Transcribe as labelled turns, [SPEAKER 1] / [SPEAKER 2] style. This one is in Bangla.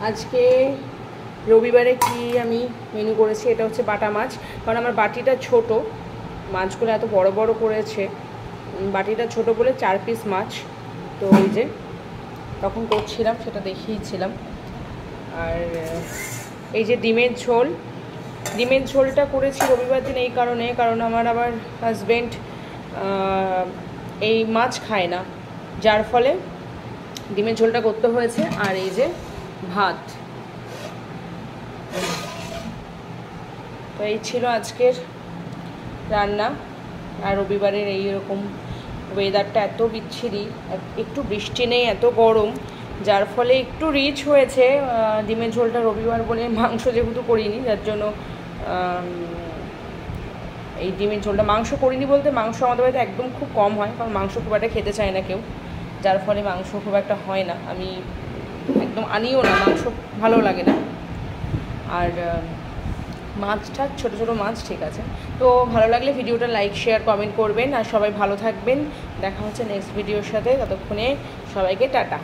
[SPEAKER 1] আজকে রবিবারে কি আমি মেনু করেছি, এটা হচ্ছে বাটা মাছ। কারণ আমার বাটিটা ছোট, মাছগুলো এত বড় বড় করেছে, বাটিটা ছোট বলে 4 পিস মাছ। তো ওই যে তখন করছিলাম সেটা দেখিয়েছিলাম। আর এই যে ডিমের ঝোলটা করেছি রবিবার দিন এই কারণ আমার আবার হাজব্যান্ড এই মাছ খায় না, যার ফলে ডিমের ঝোলটা করতে হয়েছে। আর এই যে ভাত। তো এই ছিল আজকের রান্না। আর রবিবারের এইরকম ওয়েদারটা এত বিচ্ছিরি, একটু বৃষ্টি নেই, এত গরম, যার ফলে একটু রিচ হয়েছে ডিমের ঝোলটা রবিবার বলে। মাংস যেহেতু করিনি, যার জন্য এই ডিমের ঝোলটা, মাংস করিনি বলতে মাংস আমাদের বাড়িতে একদম খুব কম হয়, কারণ মাংস খুব একটা খেতে চায় না কেউ, যার ফলে মাংস খুব একটা হয় না, আমি একদম আনিও না, মাংস ভালো লাগে না। আর মাছটা ছোটো ছোটো মাছ, ঠিক আছে। তো ভালো লাগলে ভিডিওটা লাইক শেয়ার কমেন্ট করবেন, আর সবাই ভালো থাকবেন। দেখা হচ্ছে নেক্সট ভিডিওর সাথে, ততক্ষণে সবাইকে টাটা।